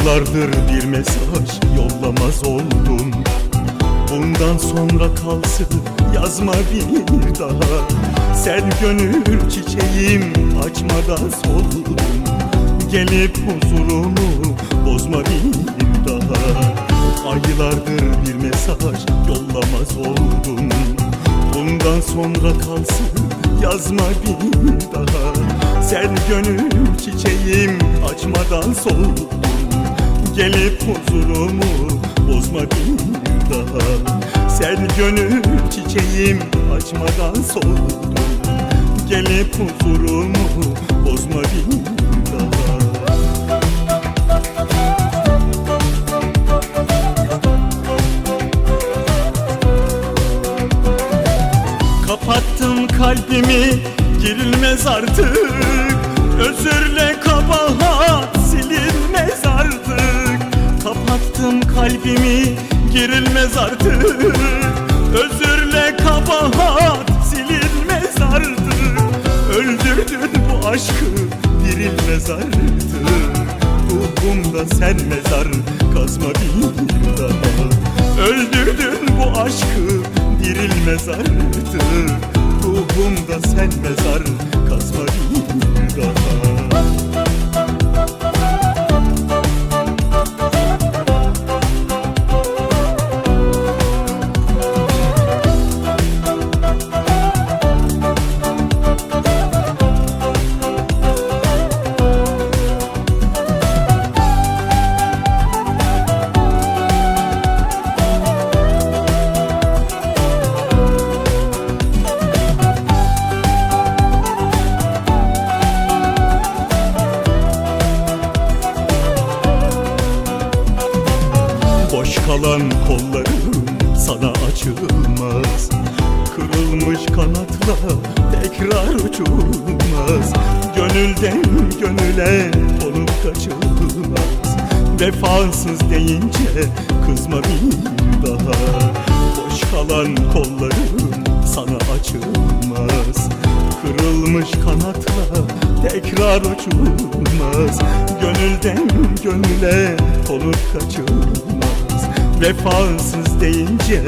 Aylardır bir mesaj yollamaz oldum. Bundan sonra kalsın yazma bir daha. Sen gönül çiçeğim açmadan soldum. Gelip huzurumu bozma bir daha. Aylardır bir mesaj yollamaz oldum. Bundan sonra kalsın yazma bir daha. Sen gönül çiçeğim açmadan soldum. Gelip huzurumu bozma bir daha. Sen gönül çiçeğim açmadan soldum. Gelip huzurumu bozma bir daha. Kapattım kalbimi, girilmez artık. Özürle kabahat silinmez artık. Kapattım kalbimi, girilmez artık. Özürle kabahat silinmez artık. Öldürdün bu aşkı, dirilmez artık. Ruhumda sen mezar kazma bir daha. Öldürdün bu aşkı, dirilmez artık. Ruhumda sen mezar kazma bir daha. Boş kalan kollarım sana açılmaz. Kırılmış kanatla tekrar uçulmaz. Gönülden gönüle konup kaçılmaz. Vefasız deyince kızma bir daha. Boş kalan kollarım sana açılmaz. Kırılmış kanatla tekrar uçulmaz. Gönülden gönüle konup kaçılmaz. Vefasız deyince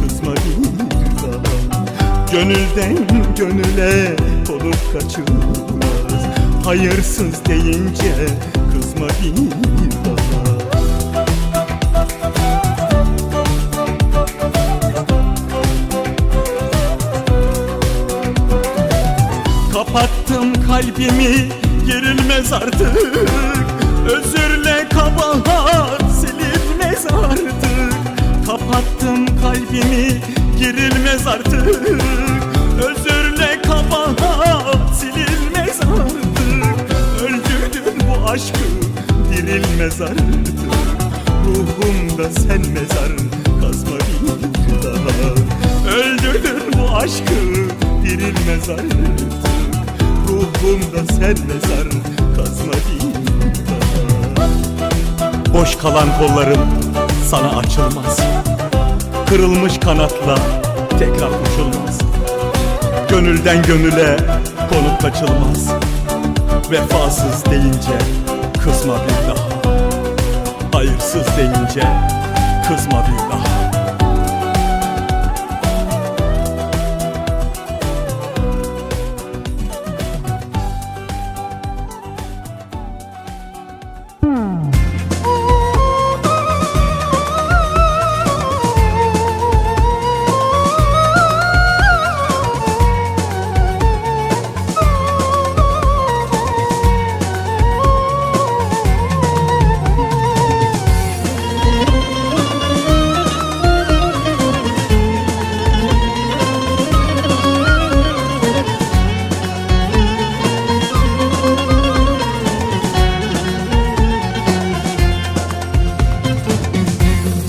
kızma bir daha. Gönülden gönüle konup kaçılmaz. Hayırsız deyince kızma bir daha. Kapattım kalbimi, gerilmez artık. Özürle kabahat silinmez artık. Kapattım kalbimi, girilmez artık. Özürle kabahat silinmez artık. Öldürdün bu aşkı, dirilmez artık. Ruhumda sen mezar kazma bir daha. Öldürdün bu aşkı, dirilmez artık. Ruhumda sen mezar kazma bir daha. Boş kalan kollarım sana açılmaz. Kırılmış kanatla tekrar uçulmaz. Gönülden gönüle konup kaçılmaz. Vefasız deyince kızma bir daha. Hayırsız deyince kızma bir daha.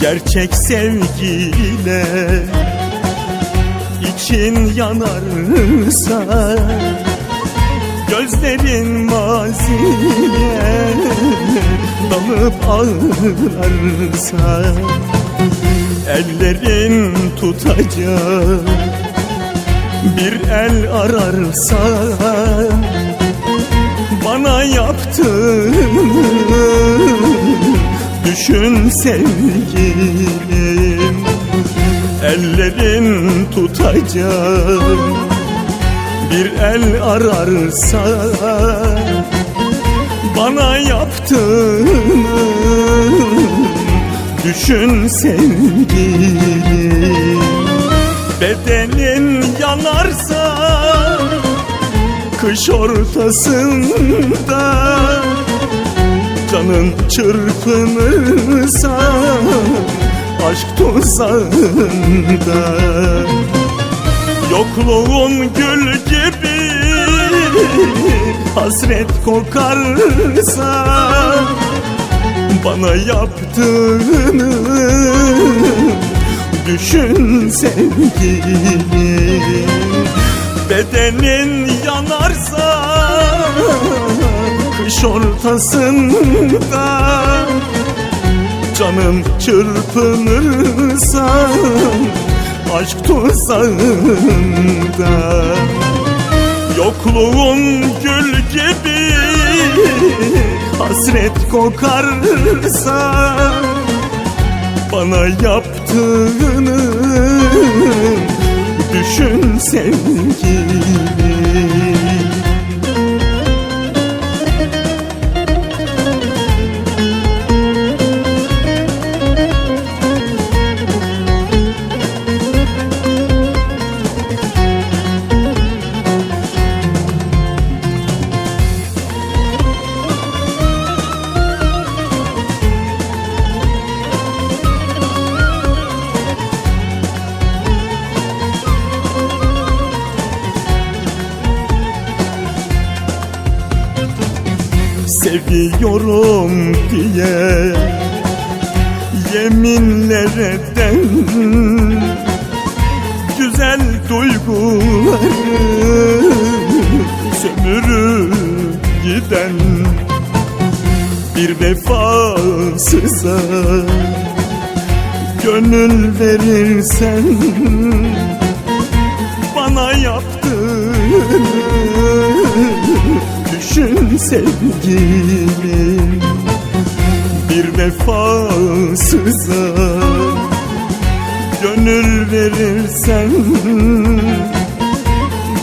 Gerçek sevgiyle için yanarsa, gözlerin maziye dalıp ağlarsa, ellerin tutacak bir el ararsa, bana yaptığını düşün sevgilim. Ellerin tutacak bir el ararsa bana yaptığını düşün sevgilim. Bedenin yanarsa kış ortasında, canın çırpınırsa aşk tuzağında, yokluğun gül gibi hasret kokarsa bana yaptığını düşün sevgilim. Bedenin yanarsa kış ortasında, canım çırpınırsa aşk tuzağında, yokluğun gül gibi hasret kokarsa bana yaptığını düşün sevgilim. Seviyorum diye yeminler eden, güzel duyguları sömürüp giden bir vefasıza gönül verirsen bana yaptığını düşün sevgilim. Bir vefasıza gönül verirsen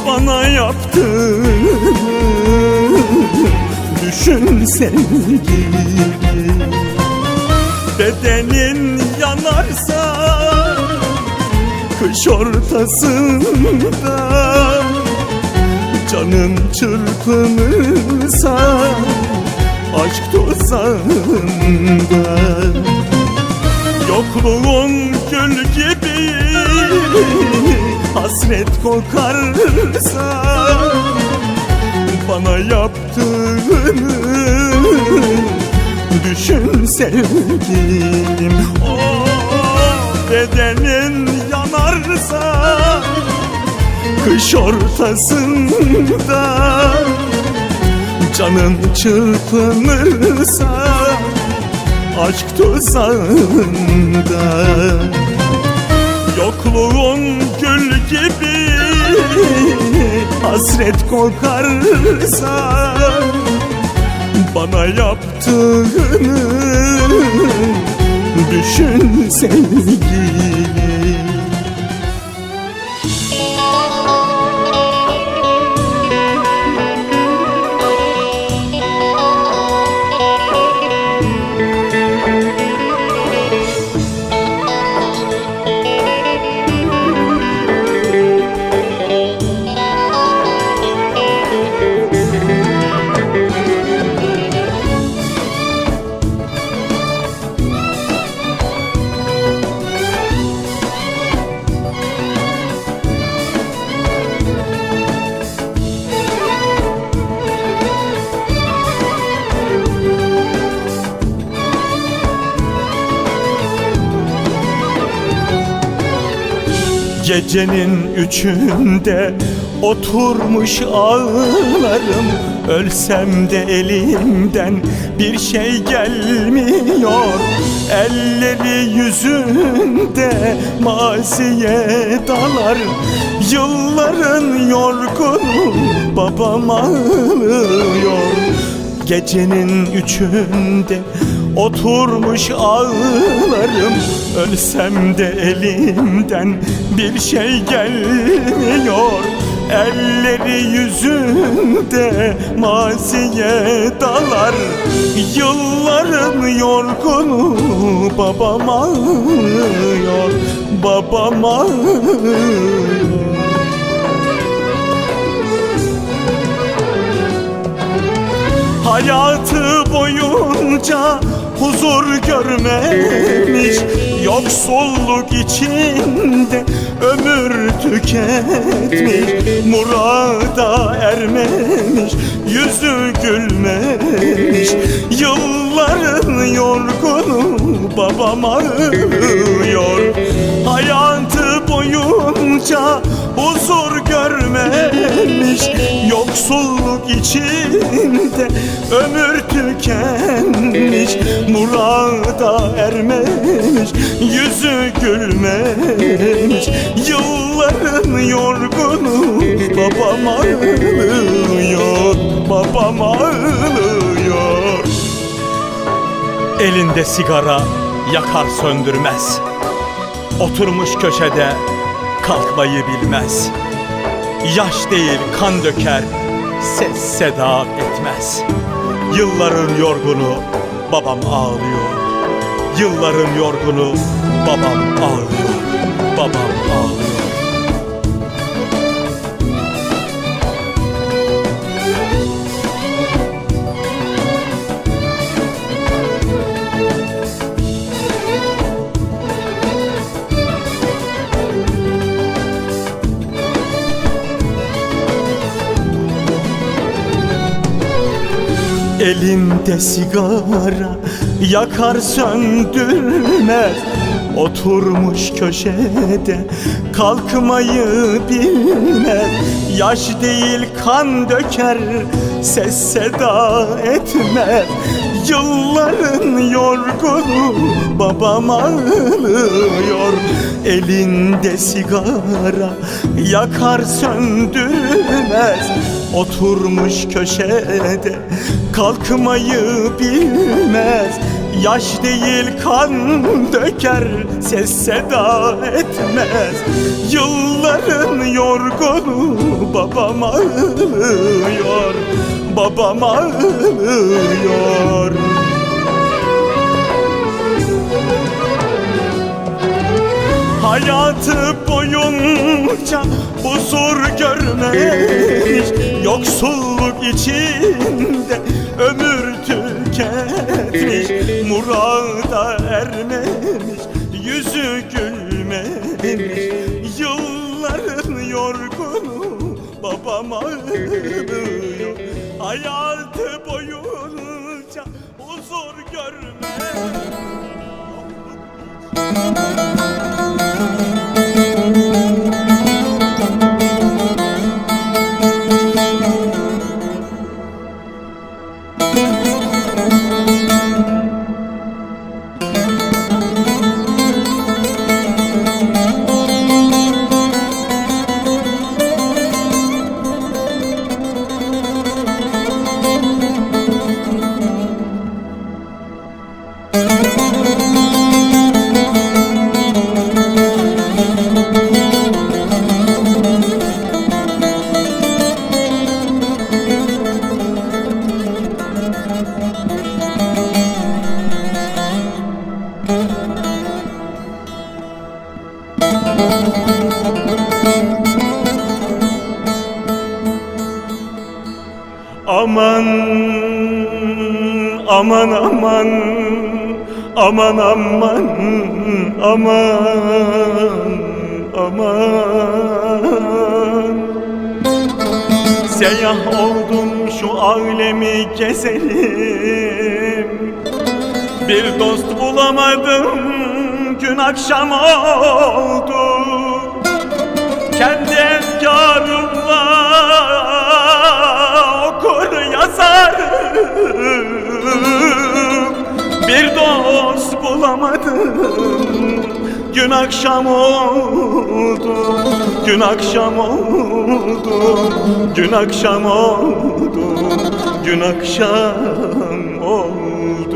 bana yaptığını düşün sevgilim. Bedenin yanarsa kış ortasında, canın çırpınırsa aşk tuzağında, yokluğun gül gibi hasret kokarsa bana yaptığını düşün sevgilim. Bedenin yanarsa kış ortasında, canın çırpınırsa aşk tuzağında, yokluğun gül gibi hasret kokarsa bana yaptığını düşün sevgilim. Gecenin üçünde oturmuş ağlarım, ölsem de elimden bir şey gelmiyor. Elleri yüzünde maziye dalar, yılların yorgunu babam ağlıyor. Gecenin üçünde oturmuş ağlarım. Ölsem de elimden bir şey gelmiyor. Elleri yüzünde maziye dalar. Yılların yorgunu babam ağlıyor, babam ağlıyor. Hayatı boyunca huzur görmemiş, yoksulluk içinde ömür tüketmiş. Murada ermemiş, yüzü gülmemiş. Yılların yorgunu babam ağlıyor. Hayatı boyunca huzur görmemiş, yoksulluk içinde ömür tükenmiş. Murada ermemiş, yüzü gülmemiş. Yılların yorgunu babam ağlıyor, babam ağlıyor. Elinde sigara yakar söndürmez, oturmuş köşede kalkmayı bilmez. Yaş değil kan döker, ses seda etmez. Yılların yorgunu babam ağlıyor. Yılların yorgunu babam ağlıyor, babam ağlıyor. Elinde sigara yakar söndürmez, oturmuş köşede kalkmayı bilmez. Yaş değil kan döker, ses seda etmez. Yılların yorgunu babam ağlıyor. Elinde sigara yakar söndürmez, oturmuş köşede kalkmayı bilmez. Yaş değil kan döker, ses seda etmez. Yılların yorgunu babam ağlıyor, babam ağlıyor. Hayatı boyunca huzur görmemiş, yoksulluk içinde ömür tüketmiş. Murada ermemiş, yüzü gülmemiş. Yılların yorgunu babam ağlıyor. Hayatı boyunca huzur görmemiş. Aman, aman, aman, aman, aman, aman, aman. Seyyah oldum şu alemi gezelim, bir dost bulamadım, gün akşam oldu. Kendi efkarımla okur yazarım, bir dost bulamadım, gün akşam oldu, gün akşam oldu, gün akşam oldu, gün akşam oldu.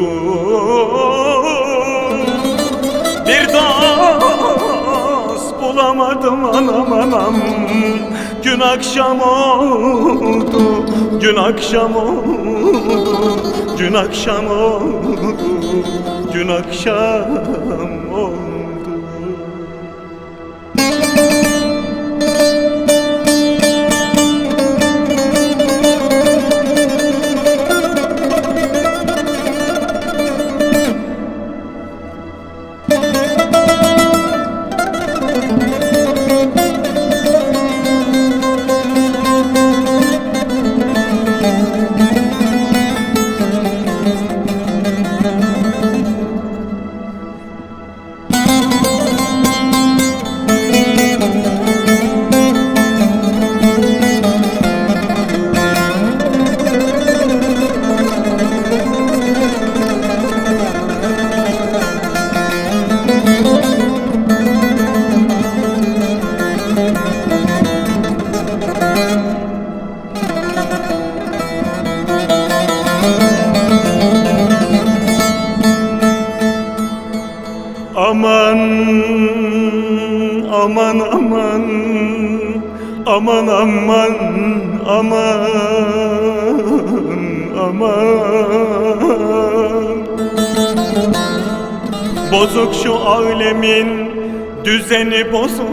Bir dost bulamadım anam anam. Gün akşam oldu, gün akşam oldu, gün akşam oldu, gün akşam oldu. Aman, aman, aman, aman, aman, aman, aman. Bozuk şu alemin düzeni bozuk.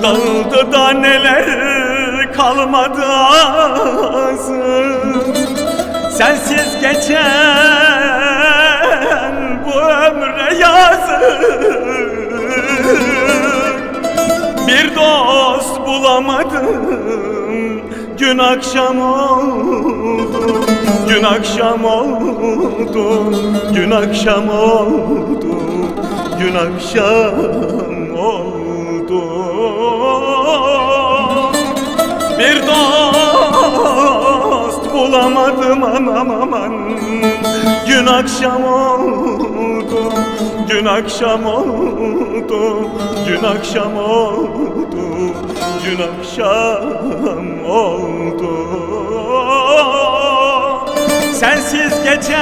Dağıldı da neler kalmadı azım. Sensiz geçen bu ömre yazık. Bir dost bulamadım. Gün akşam oldu, gün akşam oldu, gün akşam oldu, gün akşam oldu. Bir dost bulamadım anam aman. Gün akşam oldu, gün akşam oldu, gün akşam oldu, gün akşam oldu. Sensiz geçen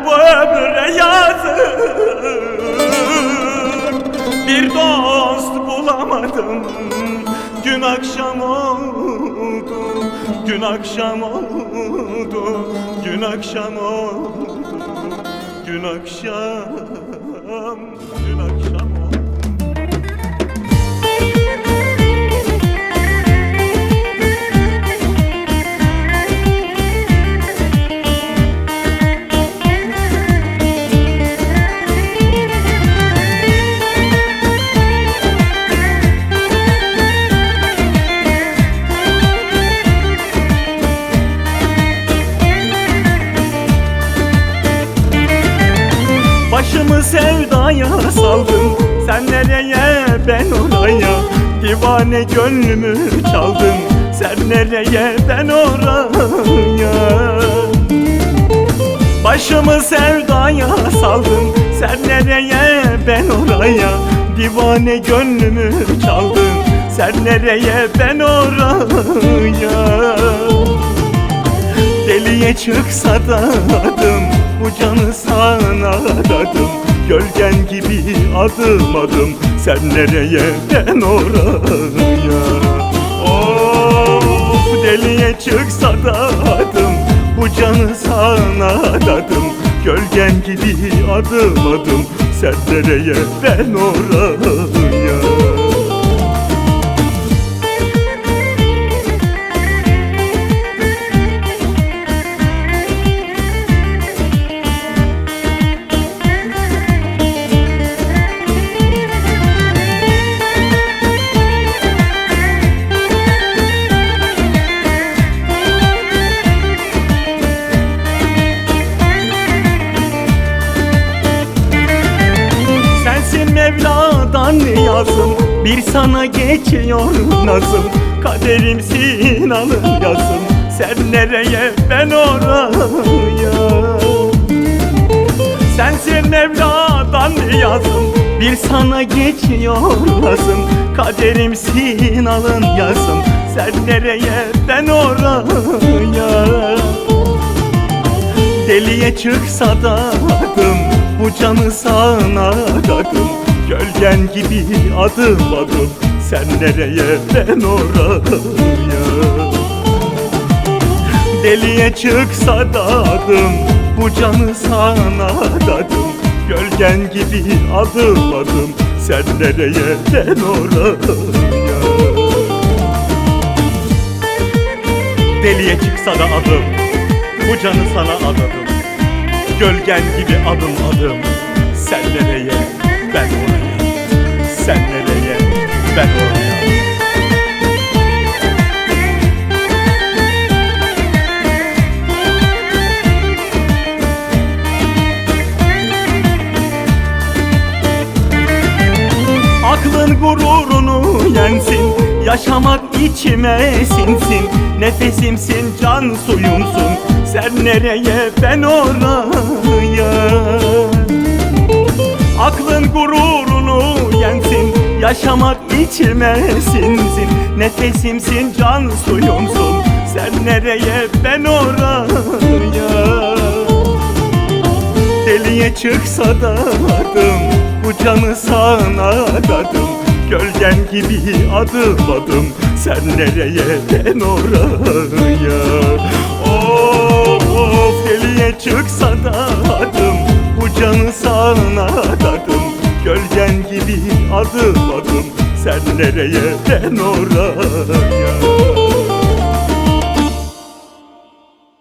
bu ömre yazık. Bir dost bulamadım. Gün akşam oldu, gün akşam oldu, gün akşam oldu, gün akşam, gün akşam oldu. Başımı sevdaya saldım, sen nereye ben oraya. Divane gönlümü çaldın, sen nereye ben oraya. Başımı sevdaya saldım, sen nereye ben oraya. Divane gönlümü çaldın, sen nereye ben oraya. Deliye çıksa da adım, bu canı sana adadım. Gölgen gibi adım adım, sen nereye ben oraya. Of, deliye çıksa da adım, bu canı sana adadım. Gölgen gibi adım adım, sen nereye ben oraya. Mevla'dan yazım, bir sana geçiyor nazım. Kaderimsin alın yazım, sen nereye ben oraya. Sensin Mevla'dan yazım, bir sana geçiyor nazım. Kaderimsin alın yazım, sen nereye ben oraya. Deliye çıksa da adım, bu canı sana adadım. Gölgen gibi adım adım, sen nereye ben oraya. Deliye çıksa da adım, bu canı sana adadım. Gölgen gibi adım adım, sen nereye ben oraya. Deliye çıksa da adım, bu canı sana adadım. Gölgen gibi adım adım, sen nereye ben oraya. Sen nereye ben oraya. Aklın gururunu yensin, yaşamak içime sinsin. Nefesimsin, can suyumsun, sen nereye ben oraya. Aklın gururunu yensin, yaşamak içime sinsin. Nefesimsin, can suyumsun, sen nereye ben oraya. Deliye çıksa da adım, bu canı sana adadım. Gölgen gibi adım adım, sen nereye ben oraya. Of deliye çıksa da adım, bu canı sana adadım. Gölgen gibi adım adım, sen nereye ben oraya.